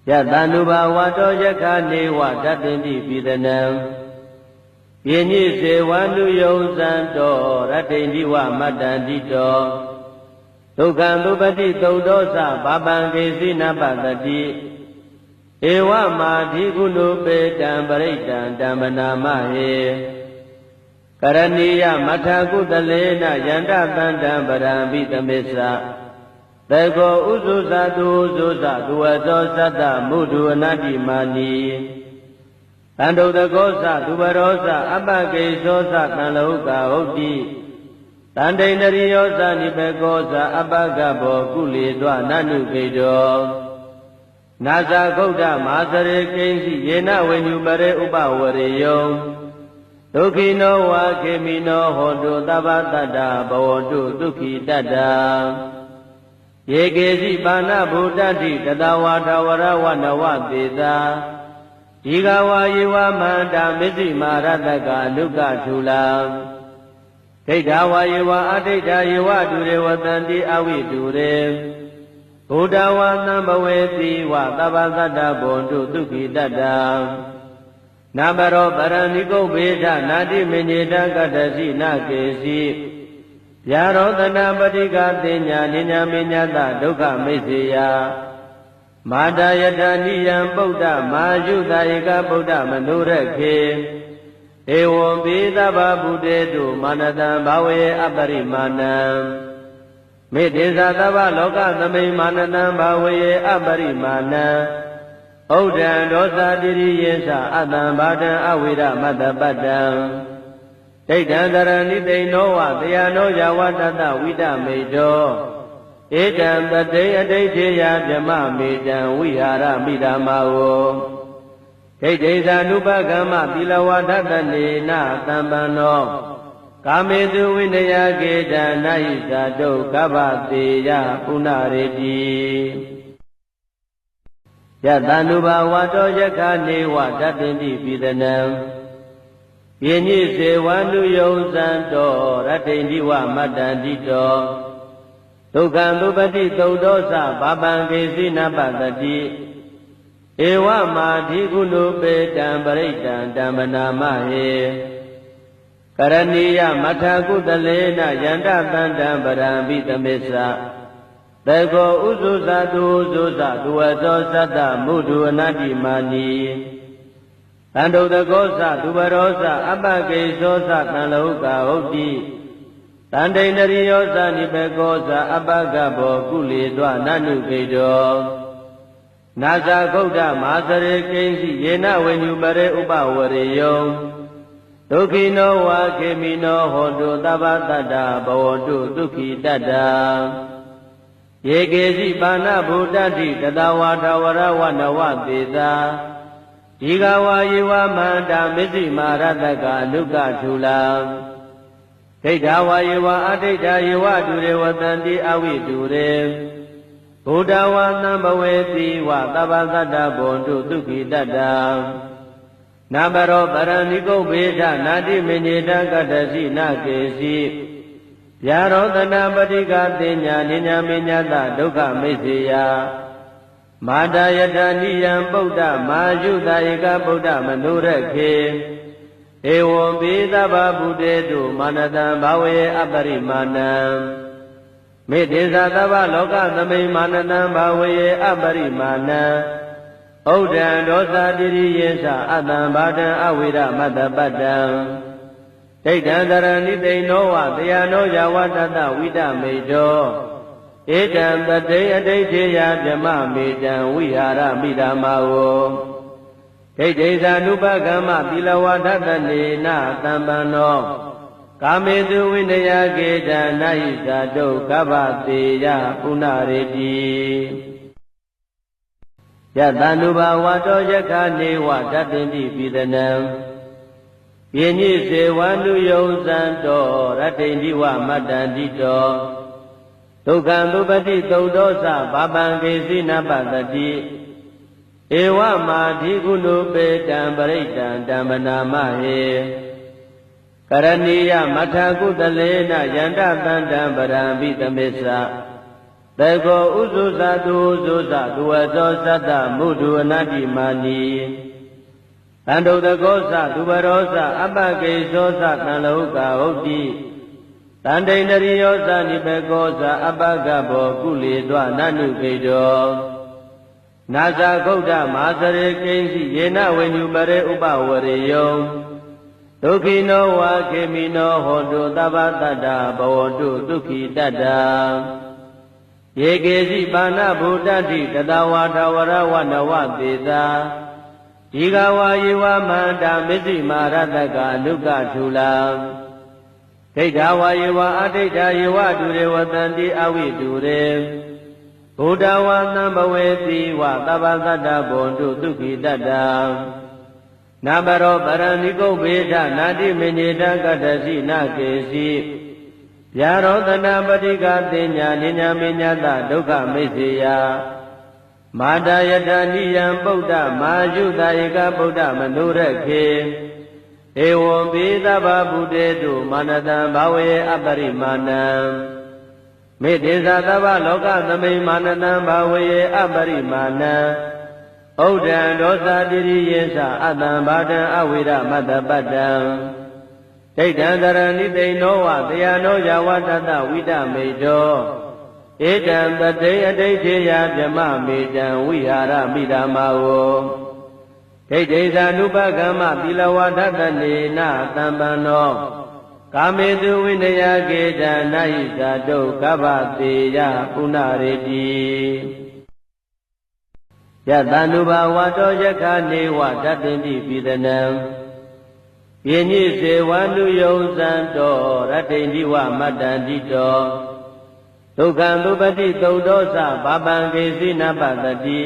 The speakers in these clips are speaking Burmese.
Yatanuba wato yakane watatinti pidanam Yeni se wanu yonsanto ratinti wa matandito Tukandupati taudosa babangesi napatati Ewa madhi gunupe tambaraitan tamanamahe Karaniya mathakutalena yanda tandam parambitamesa Tego uzusa duwazo sata mudu anati mani Tando dagosa dubarosa abagesosa tanlauka hoti Tandainariyosa nipegosa abagabo kulidwa nanukedo Nasa gauda masare kensi yena wenyubare upawareyo Dukino wa kemino hondo tabatata bawodu duki dada Yegesi bana buddhati tadawata warawanda wadita Jigawa yewa manda misi marataka luka chula Kedawa yewa adita yewa dure watanti awi dure Buddhawa nambaweti wa tabasata bondu duki dada Nabaro paraniko beda nadi menyeda kadasi nakesi Yarodana padika tenya ninya menyata dukha meseya Madayata niyam buddha majuta eka buddha manurakhe Evam vedava buddhetu manatan bhave aparimanam Medesa tava loka tamai manatan bhave aparimanam Uddan dosa diri yesa atam bhadan avira matapatam Daitan dharani dainowa dayano yawatata vita medo Etam tatai adaitheya vyama medam vihara midamao Daitesa nupagama tilawatatane tambano Kametu vinaya geta nahisato kapateya punareti Yatanuba wato yakane watatinti pidanam Yeni se wanu yonsanto ratinti wa matandito Tukandupati taudosa babangesi napatati Ewa madhi gunupe tambaraitan tamanamahe Karaniya mathakutalena yanda tandam parambitamesa Tego uzusa duwazo sata mudu anati mani Tando dagosa dubarosa abagesosa tanlauka hoti Tandainariyosa nipegosa abagabo kulidwa nanukedo Nasa gauda masare kensi yena wenyubare upawareyo Dukino wa kemino hondo tabatata bawodu duki dada Yegesi bana buddhati tadawata warawanda wadita Jigawa yewa manda misi marataka luka chula Kedawa yewa adita yewa dure watanti awi dure Buddhawa nambaweti wa tabasata bondu duki dada Nabaro paraniko beda nadi menyeda kadasi nakesi Yarodana padika tenya ninya menyata dukha meseya Madayata niyam buddha majuta eka buddha manurakhe Evam vedava buddhetu manatan bhave aparimanam Medesa tava loka tamai manatan bhave aparimanam Uddan dosa diri yesa atam bhadan avira matapatam Daitan dharani dainowa dayano yawatata vita medo Etam tatai adaitheya vyama medam vihara midamao Daitesa nupagama tilawatatane tambano Kametu vinaya geta nahisato kapateya punareti Yatanuba wato yakane watatinti pidanam Yeni se wanu yonsanto ratinti wa matandito Tukandupati taudosa babangesi napatati Ewa madhi gunupe tambaraitan tamanamahe Karaniya mathakutalena yanda tandam parambitamesa တေကောဥဇုဇတုဥဇုဇသူဝသောသတ္တမုဒုအနတ္တိမာနီတန္တုတကောသသူဘရောသအပ္ပကိသောသတံလောကဟုတ်တိတန္တိန္ဒရိယောသနိဘေကောသအပ္ပကဘောကုလေတွနနုကိတောနာဇာဂௌဒမာစရေကိဉ္စီယေနဝေညုပရေဥပဝရေယောဒုက္ခိနောဝါခေမိနောဟောတုသဗ္ဗတတ္တဘဝတုဒုက္ခိတတ္တယေကေစီပါဏဗုဒ္ဓတိတတဝါထဝရဝနဝသေသာဒီဃဝါယေဝမန္တာမစ္စည်းမာရတကနုကထူလာဒိဋ္ဌဝါယေဝအဒိဋ္ဌယေဝတုရေဝတန္တိအဝိတုရေဘုဒ္ဓဝါသံဘဝေတိဝသဗ္ဗတတ္တဘွန်တုဒုက္ခိတတ္တနာဘရောပရဏိကုဗ္ဗေဒနာတိမညေတကတ္တစီနာကေစီဗျာရောတနာပတိကတင်ညာနိညာမညတဒုက္ခမိစ္ဆေယမာတယတနိယံပုဒ္ဓမာယုတယေကပုဒ္ဓမနုရခေဧဝံပိသဗ္ဗဗုတေတုမာနတံဘာဝေအပရိမာဏံမေတ္တေသသဗ္ဗလောကသမိမာနတံဘာဝေအပရိမာဏံဩဒံဒောသတိရိယေသအတံဘာတံအဝိရမတ္တပတ္တံဒိဋ္ဌံတရဏိသိဏောဝတယနောယဝတတဝိတမေတောဧတံပတိအဋိဋ္ဌေယဗြမမေတံဝိဟာရမိဓမ္မာဝဒိဋ္ဌိဇာနုပကမ္မသီလဝါဒတနေနသံပန္နောကာမေတုဝိနယကေတံနာဟိဇာတုကဗ္ဗတေယပုဏ္ဏရေတိယတန္တုဘာဝတောယက္ခနေဝတတ္တိပိပိသနံယညိစေဝန္တုယုံဇံတောရတ္တိန္ဒီဝမတ္တန္တိတောဒုက္ခံသုပတိသုတ်တောသဘာပံကေစီနပတတိ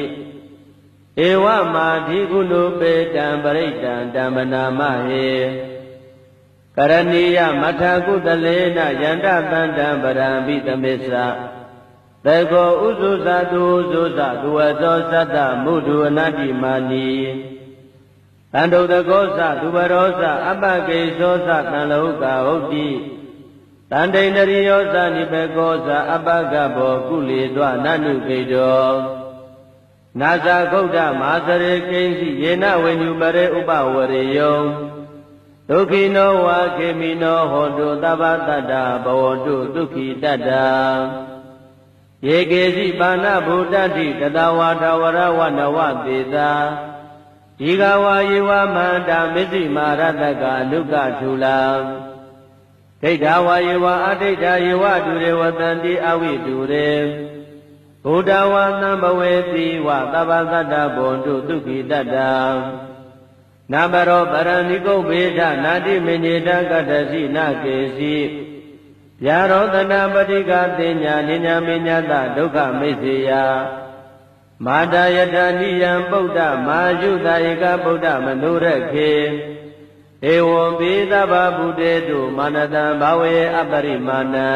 ဧဝမာဓိကုဏုပေတံပရိတံဓမ္မနာမဟေကရဏီယမထကုတလေနယန္တတန္တံပရံပိသမေသသေကောဥဇုဇတုဥဇုဇသူဝသောသတ္တမုဒုအနတ္တိမာနီတန္တုတကောသသူဘရောသအပ္ပကိသောသတံလောကဟုတ်တိတန္တိန္ဒရိယောသနိဘေကောသအပ္ပကဘောကုလေတွနနုကိတောနာဇာဂௌဒမာစရေကိဉ္စီယေနဝေညုပရေဥပဝရေယောဒုက္ခိနောဝါခေမိနောဟောတုသဗ္ဗတတ္တဘဝတုဒုက္ခိတတ္တယေကေစီပါဏဗုဒ္ဓတိတတဝါထဝရဝနဝသေသာဒီဃဝါယေဝမန္တာမစ္စည်းမာရတကနုကထူလာဒိဋ္ဌဝါယေဝအဒိဋ္ဌယေဝတုရေဝတန္တိအဝိတုရေဘုဒ္ဓဝါသံဘဝေတိဝသဗ္ဗတတ္တဘွန်တုဒုက္ခိတတ္တနာဘရောပရဏိကုဗ္ဗေဒနာတိမညေတကတ္တစီနာကေစီဗျာရောတနာပတိကတင်ညာနိညာမညတဒုက္ခမိစ္ဆေယမာတယတနိယံပုဒ္ဓမာယုတယေကပုဒ္ဓမနုရခေဧဝံပိသဗ္ဗဗုတေတုမာနတံဘာဝေအပရိမာဏံ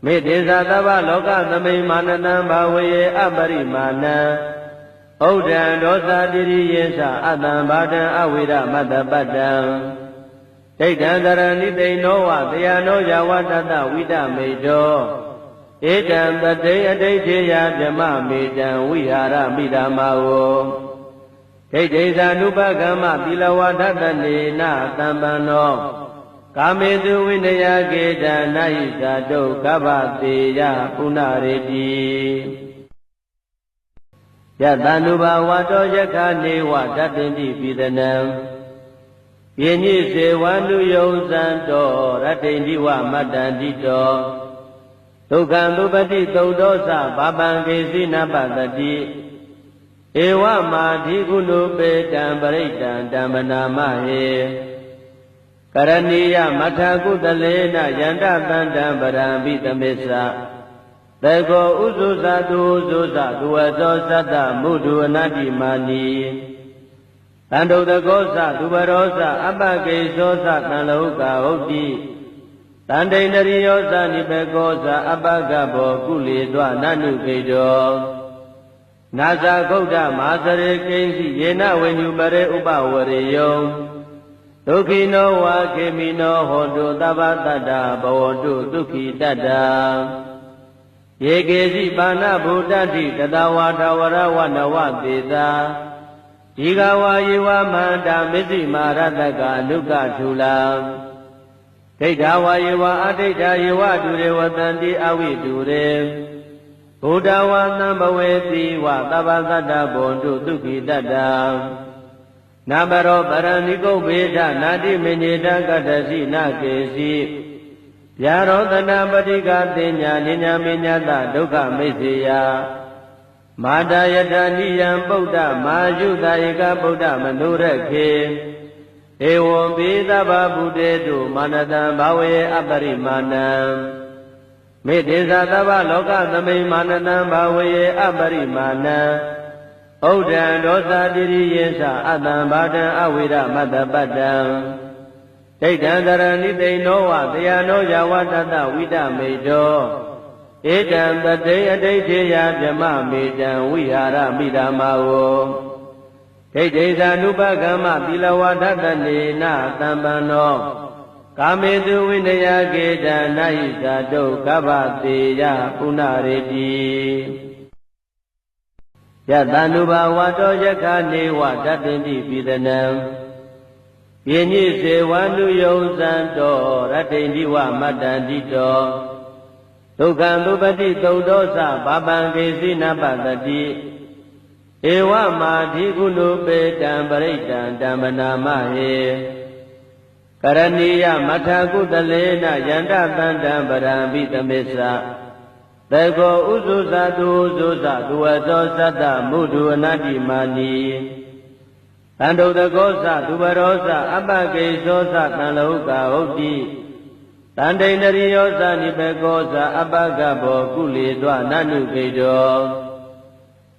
မေတ္တေသသဗ္ဗလောကသမိမာနတံဘာဝေအပရိမာဏံဩဒံဒောသတိရိယေသအတံဘာတံအဝိရမတ္တပတ္တံဒိဋ္ဌံတရဏိသိဏောဝတယနောယဝတတဝိတမေတောဧတံပတိအဋိဋ္ဌေယဗြမမေတံဝိဟာရမိဓမ္မာဝဒိဋ္ဌိဇာနုပကမ္မသီလဝါဒတနေနသံပန္နောကာမေတုဝိနယကေတံနာဟိဇာတုကဗ္ဗတေယပုဏ္ဏရေတိယတန္တုဘာဝတောယက္ခနေဝတတ္တိပိသနံယညိစေဝန္တုယုံဇံတောရတ္တိန္ဒီဝမတ္တန္တိတောဒုက္ခံသုပတိသုတ်တောသဘာပံကေစီနပတတိဧဝမာဓိကုဏုပေတံပရိတံဓမ္မနာမဟေကရဏီယမထကုတလေနယန္တတန္တံပရံပိသမေသသေကောဥဇုဇတုဥဇုဇသူဝသောသတ္တမုဒုအနတ္တိမာနီတန္တုတကောသသူဘရောသအပ္ပကိသောသတံလောကဟုတ်တိတန္တိန္ဒရိယောသနိဘေကောသအပ္ပကဘောကုလေတွနနုကိတောနာဇာဂௌဒမာစရေကိဉ္စီယေနဝေညုပရေဥပဝရေယောဒုက္ခိနောဝါခေမိနောဟောတုသဗ္ဗတတ္တဘဝတုဒုက္ခိတတ္တယ ယေကေစီပါဏဗုဒ္ဓတိတတဝါထဝရဝနဝသေသာဒီဃဝါယေဝမန္တာမစ္စည်းမာရတကအနုကထူလာဒိဋ္ဌဝါယေဝအဒိဋ္ဌယေဝတုရေဝတံတိအဝိတုရေဘုဒ္ဓဝါသံဘဝေတိဝသဗ္ဗသတ္တဘွန်တုဒုက္ခိတတ္တနာဘရောပရဏိကုဗေဒနာတိမေညေတကတ္တစီနကေစီဗျာရောတနာပတိကတင်ညာဉာဏ်မေညတဒုက္ခမိစ္ဆေယမာတာယတနိယံပုဒ္ဓမာယုတာဧကပုဒ္ဓမနုရခေဧဝံပိသဗ္ဗဗုတေတုမာနတံဘာဝေအပရိမာဏံမေတ္တေသသဗ္ဗလောကသမိမာနတံဘာဝေအပရိမာဏံဩဒံဒောသတိရိယေသအတံဘာတံအဝိရမတ္တပတ္တံဒိဋ္ဌံတရဏိသိဏောဝတယနောယဝတတဝိတမေတောဧတံတတေအဋိဋ္ဌေယဗြမမေတံဝိဟာရမိဓမ္မာဝဒိဋ္ဌိသ ानु ပကမ္မသီလဝဒတနေနသံပန္နောကာမေတုဝိနယကေတံနာဟိသတုကဗ္ဗတေယပုဏ္ဏရေတိယတ ानु ဘာဝတောယက္ခနေဝတတ္တိပိသနံယညိစေဝန္တုယုံဇံတောရတ္တိဝမတ္တန္တိတောဒုက္ခံသုပတိသုတ်တောသဘာပံကေစီနပတတိဧဝမာဓိကုဏုပေတံပရိတံဓမ္မနာမဟေကရဏီယမထာကုတလေနယန္တတန္တံပရံပိသမေသသေကောဥဇုဇတုဥဇုဇသူဝသောသတ္တမုဒုအနတ္တိမာနီတန္တုတကောသသူဘရောသအပကေသောသတံလောကဟုတ်တိတန္တိန္ဒရိယောသနိဘေကောသအပကဘောကုလေတွနနုကေတော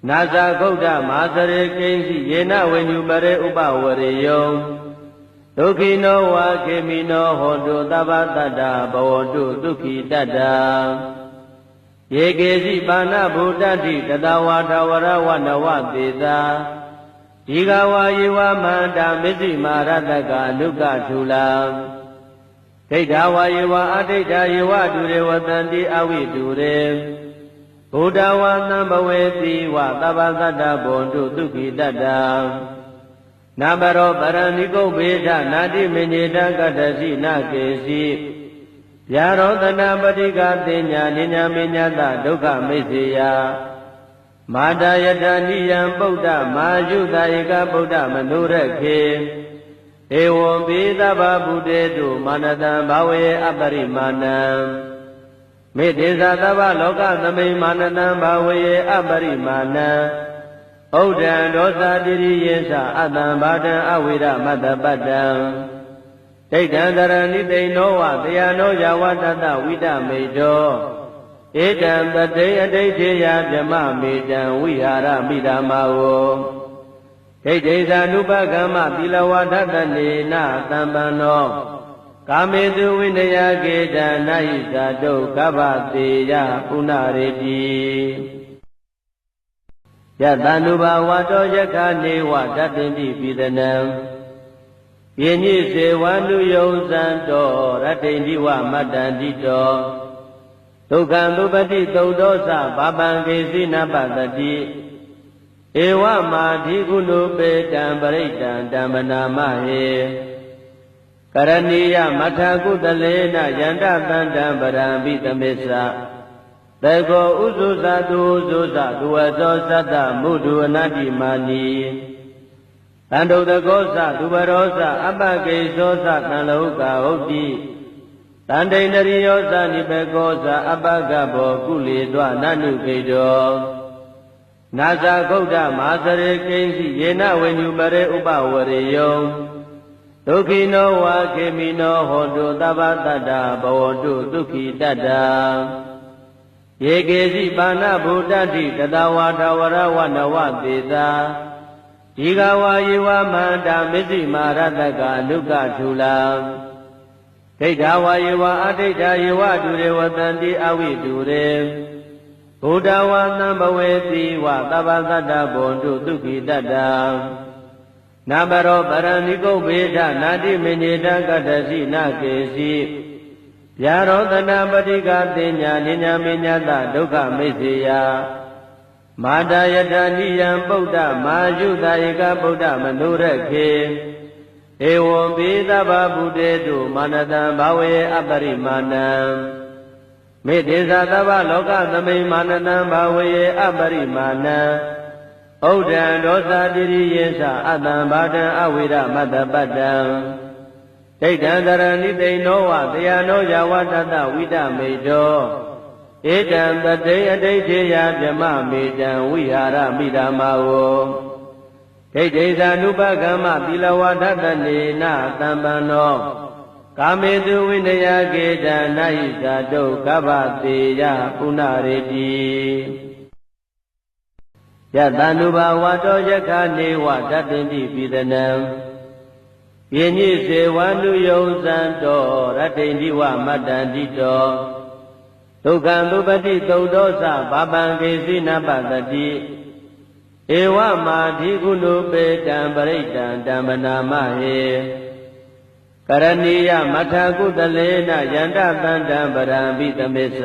နာဇာဂုတ်တမဟာစရေကိဉ္စီယေနဝေညုပရေဥပဝရေယောဒုက္ခိနောဝါခေမိနောဟောတုသဗ္ဗတတ္တဘဝတုဒုက္ခိတတ္တယေကေစီပါဏဗုဒ္ဓတိတတဝါထဝရဝနဝသေသာဒီဃဝါယေဝမန္တာမစ္စည်းမာရတကအနုကထူလာဒိဋ္ဌဝါယေဝအဒိဋ္ဌယေဝတုရေဝတံတိအဝိတုရေဘုဒ္ဓဝါသံဘဝေတိဝသဗ္ဗသတ္တဘွန်တုဒုက္ခိတတ္တနာဘရောပရဏိကုဗေဒနာတိမေညေတကတ္တစီနကေစီဗျာရောတနာပတိကတင်ညာဉာဏ်မေညတဒုက္ခမိစ္ဆေယမာတာယတနိယံပုဒ္ဓမာယုတာဧကပုဒ္ဓမနုရခေဧဝံပိသဗ္ဗဗုတေတုမာနတံဘာဝေအပရိမာဏံမေတ္တေသသဗ္ဗလောကသမိမာနတံဘာဝေအပရိမာဏံဩဒံဒောသတိရိယေသအတံဘာတံအဝိရမတ္တပတ္တံဒိဋ္ဌံတရဏိသိဏောဝတယနောယဝတတဝိတမေတောဧတံတတေအဋိဋ္ဌေယဗြမမေတံဝိဟာရမိဓမ္မာဝဒိဋ္ဌိသ ानु ပကမ္မသီလဝဒတနေနသံပန္နောကာမေတုဝိနယကေတံနာဟိသတုကဗ္ဗတေယပုဏ္ဏရေတိယတ ानु ဘာဝတောယက္ခနေဝတတ္တိပိသနံယညိစေဝန္တုယုံဇံတောရတ္တိဝမတ္တန္တိတောဒုက္ခံသုပတိသုတ်တောသဘာပံကေစီနပတတိဧဝမာဓိကုဏုပေတံပရိတံဓမ္မနာမဟေကရဏီယမထာကုတလေနယန္တတန္တံပရံပိသမေသသေကောဥဇုဇတုဥဇုဇသူဝသောသတ္တမုဒုအနတ္တိမာနီတန္တုတကောသသူဘရောသအပကေသောသတံလောကဟုတ်တိတန္တိန္ဒရိယောသနိဘေကောသအပကဘောကုလေတွနနုကေတောနာဇာဂုတ်တမဟာစရေကိဉ္စီယေနဝေညုပရေဥပဝရေယောဒုက္ခိနောဝါခေမိနောဟောတုသဗ္ဗတတ္တဘဝတုဒုက္ခိတတ္တယေကေစီပါဏဗုဒ္ဓတိတတဝါထဝရဝနဝသေသာဒီဃဝါယေဝမန္တာမစ္စည်းမာရတကအနုကထူလာဒိဋ္ဌဝါယေဝအဒိဋ္ဌယေဝတုရေဝတံတိအဝိတုရေဘုဒ္ဓဝါသံဘဝေတိဝသဗ္ဗသတ္တဘွန်တုဒုက္ခိတတ္တနာဘရောပရဏိကုဗေဒနာတိမေညေတကတ္တစီနကေစီ ယာရောတနာပတိကတင်ညာနိညာမေညတဒုက္ခမိစ္ဆေယမာတာယထာနိယံဗုဒ္ဓမာယုတာယေကဗုဒ္ဓမနုရခေဧဝံပိသဗ္ဗဗုတေတုမာနတံဘာဝေအပရိမာဏံမေတ္တေသသဗ္ဗလောကသမိမာနတံဘာဝေအပရိမာဏံဩဒံဒောသတိရိယေသအတံဘာတံအဝိရမတ္တပတ္တံဒိဋ္ဌံတရဏိသိဏောဝတယနောယဝတတဝိတမေတောဧတံတတေအဋိဋ္ဌေယဗြမမေတံဝိဟာရမိဓမ္မာဝဒိဋ္ဌိသ ानु ပကမ္မသီလဝဒတနေနသံပန္နောကာမေတုဝိနယကေတံနာဟိဇာတုကဗ္ဗတေယပုဏ္ဏရေတိယတ ानु ဘာဝတောယက္ခနေဝတတ္တိပိသနံယေညိစေဝ ानु ယုံဇံတောရတ္တိန္ဒီဝမတ္တန္တိတောဒုက္ခံသုပတိသုဒ္ဓောသဘာပံကေစီနပတတိဧဝမာဓိကုဏုပေတံပရိတံဓမ္မနာမဟေကရဏီယမထကုတလေနယန္တတန္တံပရံပိသမစ္ဆ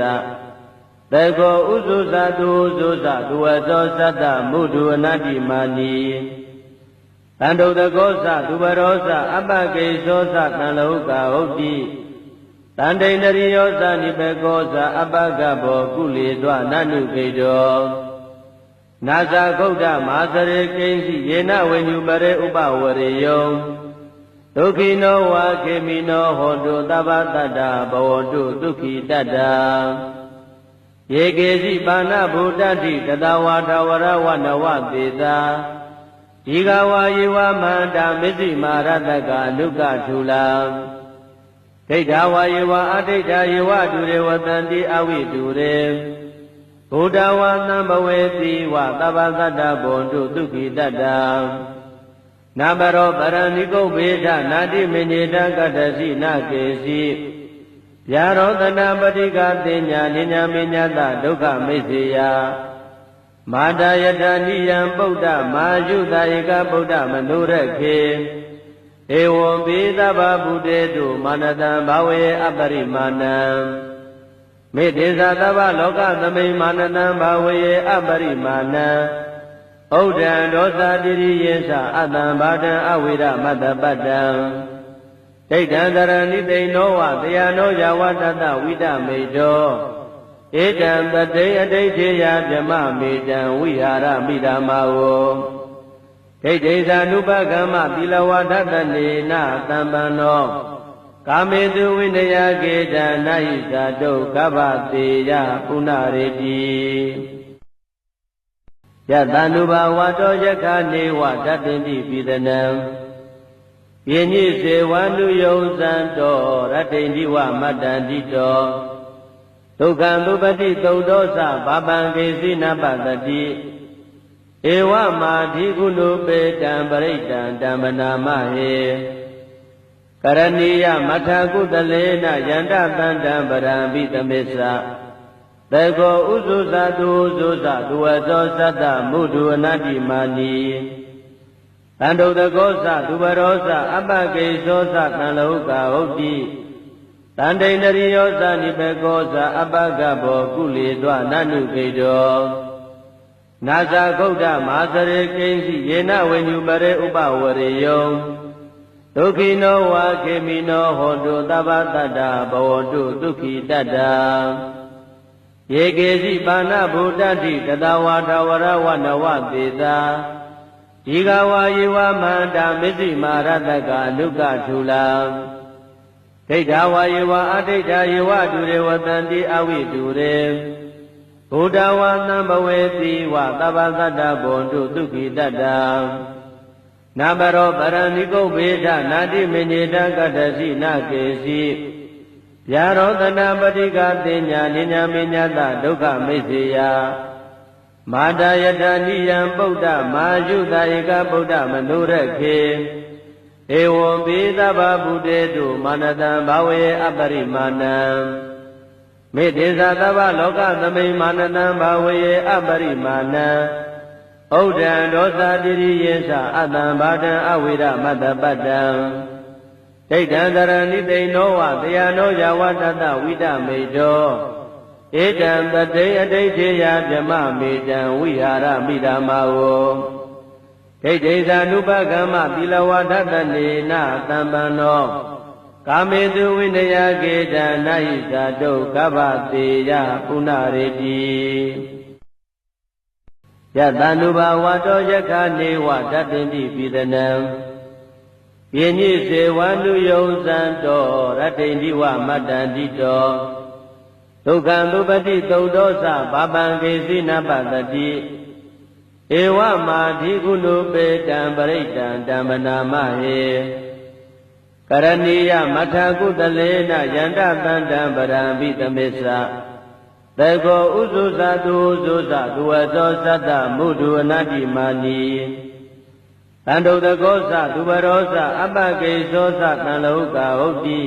သေကောဥဇုဇတုဥဇုဇသူဝသောသတ္တမုဒုအနတ္တိမာနီတန္တုတကောသသူဘရောသအပကေသောသတံလောကဟုတ်တိတန္တိန္ဒရိယောသနိဘေကောသအပကဘောကုလေတွနနုကေတောနာဇာဂௌဒမဟာစရေကိဉ္စီယေနဝိညုပရေဥပဝရေယောဒုက္ခိနောဝါခေမိနောဟောတုသဗ္ဗတတ္တဘဝတုဒုက္ခိတတ္တယေကေစီပါဏဗုဒ္ဓတိတတဝါထဝရဝနဝသေတာဒီဃဝါယေဝမန္တာမစ္စည်းမာရတကအနုကထုလာဒိဋ္ဌဝါယေဝအဒိဋ္ဌယေဝတုရေဝတန္တိအဝိတုရေဘုဒ္ဓဝါသံဘဝေတိဝသဗ္ဗသတ္တဘွန်တုဒုက္ခိတတ္တနာမရောပရဏိကုဗေဒနာတိမေညေတကတ္တစီနကေစီယာရောတနာပတိကတင်ညာနိညာမေညတဒုက္ခမိစ္ဆေယမာတာယထာနိယံဗုဒ္ဓမာယုတာယေကဗုဒ္ဓမနုရခေဧဝံပိသဗ္ဗဗုတေတုမာနတံဘာဝေအပရိမာဏံမေတ္တေသသဗ္ဗလောကသမိမာနတံဘာဝေအပရိမာဏံဩဒံဒောသတိရိယေသအတံဘာတံအဝိရမတ္တပတ္တံဒိဋ္ဌံတရဏိသိဏောဝတယနောယဝတတဝိတမေတောဧတံတတေအဋိဋ္ဌေယဗြမမေတံဝိဟာရမိဓမ္မာဝဒိဋ္ဌိသ ानु ပကမ္မသီလဝဒတနေနသံပန္နောကာမေတုဝိနယကေတံနာဟိဇာတုကဗ္ဗတေယပုဏ္ဏရေတိယတ ानु ဘာဝတောယက္ခနေဝတတ္တိပိသနံယေညိစေဝ ानु ယုံဇံတောရတ္တိန္ဒီဝမတ္တန္တိတောဒုက္ခံသုပတိသုဒ္ဓောသဘာပံကေစီနပတတိဧဝမာဓိကုဏုပေတံပရိတံဓမ္မနာမဟေကရဏီယမထကုတလေနယန္တတန္တံပရံပိသမစ္ဆသေကောဥဇုဇတုဥဇုဇသူဝသောသတ္တမုဒုအနတ္တိမာနီတန္တုတကောသသူဘရောသအပကေသောသတံလောကဟုတ်တိတန္တိန္ဒရိယောသနိဘေကောသအပကဘောကုလေတွနနုကေတောနာဇာဂௌဒမဟာစရေကိဉ္စီယေနဝိညုပရေဥပဝရေယောဒုက္ခိနောဝါခေမိနောဟောတုသဗ္ဗတတ္တဘဝတုဒုက္ခိတတ္တယေကေစီပါဏဗုဒ္ဓတိတတဝါထဝရဝနဝသေတာဒီဃဝါယေဝမန္တာမစ္စည်းမာရတကအနုကထုလာဒိဋ္ဌဝါယေဝအဒိဋ္ဌယေဝတုရေဝတန္တိအဝိတုရေဘုဒ္ဓဝါသံဘဝေတိဝသဗ္ဗသတ္တဘွန်တုဒုက္ခိတတ္တနာမရောပရဏိကုဗေဒနာတိမေညေတကတ္တစီနကေစီယာရောတနာပတိကတင်ညာနိညာမေညတဒုက္ခမိစ္ဆေယမာတာယထာနိယံဗုဒ္ဓမာယုတာယေကဗုဒ္ဓမနုရခေဧဝံပိသဗ္ဗဗုတေတုမာနတံဘာဝေအပရိမာဏံမေတ္တေသသဗ္ဗလောကသမိမာနတံဘာဝေအပရိမာဏံဩဒံဒောသတိရိယေသအတံဘာတံအဝိရမတ္တပတ္တံ ဒိဋ္ဌံတရဏိသိဏောဝတယနောယဝတတဝိတမေတောဧတံတတေအဋိဋ္ဌေယဗြမမေတံဝိဟာရမိဓမ္မာဝဒိဋ္ဌိဇာနုပကမ္မသီလဝါဒတနေနသံပန္နောကာမေတုဝိနယကေတနာဟိဇာတုကဗ္ဗတေယပုဏ္ဏရေတိယတန္တုဘာဝတောယက္ခနေဝတတ္တိပိပိသနံယညိစေဝန္တုယုံဇံတောရတ္တိဝမတ္တန္တိတောဒုက္ခံသုပတိသုတ်တောသဘာပံကေစီနပတတိဧဝမာဓိကုဏုပေတံပရိတံဓမ္မနာမဟေကရဏီယမထာကုတလေနယန္တတန္တံပရံပိသမေသသေကောဥဇုဇတုဥဇုဇသူဝသောသတ္တမုဒုအနတ္တိမာနီတန္တုတကောသသူဘရောသအပကေသောသတံလောကဟုတ်တိ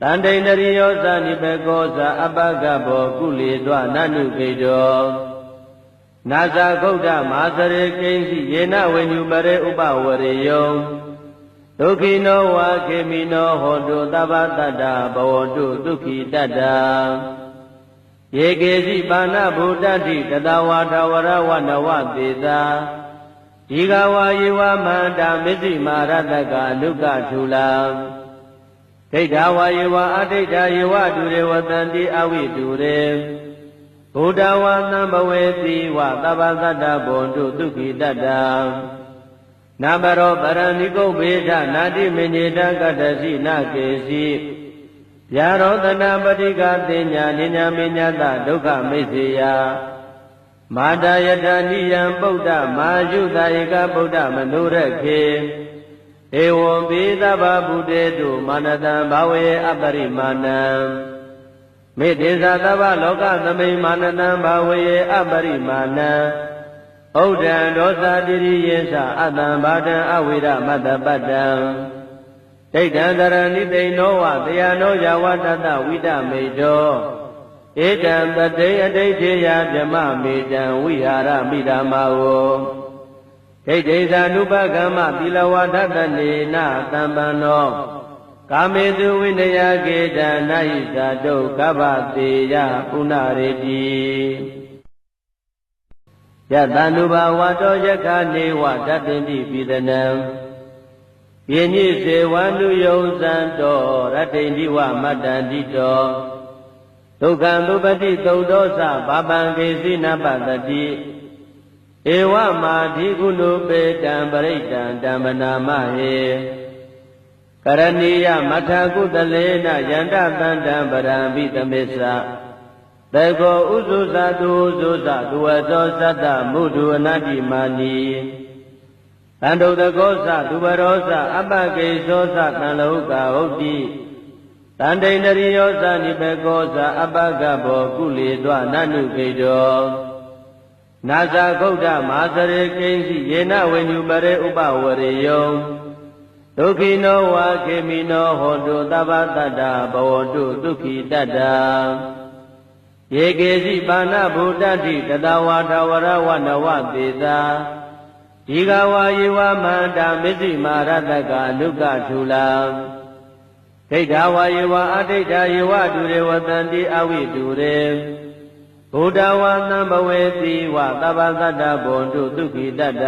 တန္တိန္ဒရိယောသနိဘေကောသအပကဘောကုလေတွနနုကေတောနာဇာဂုတ်တမဟာစရေကိဉ္စီယေနဝေညုပရေဥပဝရေယောဒုက္ခိနောဝါခေမိနောဟောတုသဗ္ဗတတ္တဘဝတုဒုက္ခိတတ္တယေကေစီပါဏဗုဒ္ဓတိတတဝါထဝရဝနဝသေသာဒီဃဝါယေဝမန္တာမစ္စည်းမာရတကအနုကထူလာဒိဋ္ဌဝါယေဝအဒိဋ္ဌယေဝတုရေဝတန္တိအဝိတုရေဘုဒ္ဓဝါသံဘဝေတိဝသဗ္ဗသတ္တဘွန်တုဒုက္ခိတတ္တနာမရောပရဏိကုတ်ဘေဒနာတိမညေတကတ္တစီနကေစီဗျာရောတနာပတိကတင်ညာနိညာမညတဒုက္ခမိစ္ဆေယမာတာယတနိယံပုဒ္ဓမာယုတယေကပုဒ္ဓမနုရခေဧဝံပိသဗ္ဗဗုတေတုမာနတံဘာဝေအပရိမာဏံမေတ္တေသသဗ္ဗလောကသမိမာနတံဘာဝေအပရိမာဏံဩဒံဒောသတိရိယေသအတံဘာတံအဝိရမတ္တပတ္တံဒိဋ္ဌံတရဏိသိဏောဝတယနောယဝတတဝိတမေတောဧတံတတေအဋိဋ္ဌေယဗြမမေတံဝိဟာရမိဓမ္မာဝဒိဋ္ဌိဇာနုပကမ္မသီလဝါဒတနေနသံပန္နောကာမေတုဝိနယကေတနာဟိဇာတုကဗ္ဗတေယပုဏ္ဏရေတိယတန္တုဘာဝတောယက္ခနေဝတတ္တိပိသနံယညိစေဝန္တုယုံဇံတောရတ္တိဝမတ္တန္တိတောဒုက္ခံသုပတိသုတ်တောသဘာပံကေစီနပတတိဧဝမာဓိကုဏုပေတံပရိတံဓမ္မနာမဟေကရဏီယမထာကုတလေနယန္တတန္တံပရံပိသမေသသေကောဥဇုဇတုဥဇုဇသူဝသောသတ္တမုဒုအနတ္တိမာနီတန္တုတကောသသူဘရောသအပကေသောသတံလောကဟုတ်တိတန္တိန္ဒရိယောသနိဘေကောသအပကဘောကုလေတွနနုကေတောနာဇာဂုတ်တမဟာစရေကိဉ္စီယေနဝေညုပရေဥပဝရေယောဒုက္ခိနောဝါခေမိနောဟောတုသဗ္ဗတတ္တဘဝတုဒုက္ခိတတ္တယေကေစီပါဏဗုဒ္ဓတိတတဝါထဝရဝနဝသေသာဒီဃဝါယေဝမန္တာမစ္စည်းမာရတကအနုကထူလာဒိဋ္ဌဝါယေဝအဒိဋ္ဌယေဝတုရေဝတန္တိအဝိတုရေဘုဒ္ဓဝါသံဘဝေတိဝသဗ္ဗသတ္တဘွန်တုဒုက္ခိတတ္တ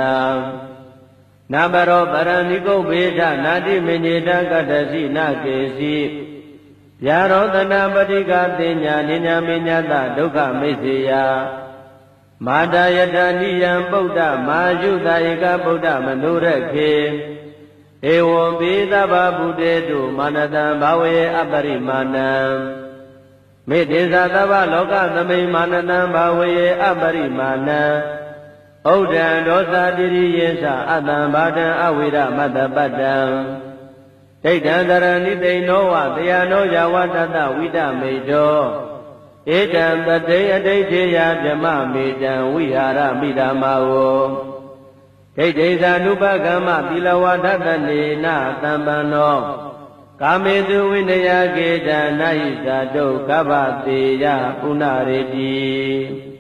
နာမရောပရဏိကုတ်ဘေဒနာတိမညေတကတ္တစီနကေစီဗျာရောတနာပတိကတင်ညာနိညာမညတဒုက္ခမိစ္ဆေယမာတာယတနိယံပုဒ္ဓမာယုတယေကပုဒ္ဓမနုရခေဧဝံပိသဗ္ဗဗုတေတုမာနတံဘာဝေအပရိမာဏံမေတ္တေသသဗ္ဗလောကသမိမာနတံဘာဝေအပရိမာဏံဩဒံဒောသတိရိယေသအတံဘာတံအဝိရမတ္တပတ္တံဒိဋ္ဌံတရဏိသိဏောဝတယနောယဝတတဝိတမေတောဧတံတတေအဋိဋ္ဌေယဗြမမေတံဝိဟာရမိဓမ္မာဝဒိဋ္ဌိဇာနုပကမ္မသီလဝါဒတနေနသံပန္နောကာမေတုဝိနယကေတနာဟိဇာတုကဗ္ဗတေယပုဏ္ဏရေတိ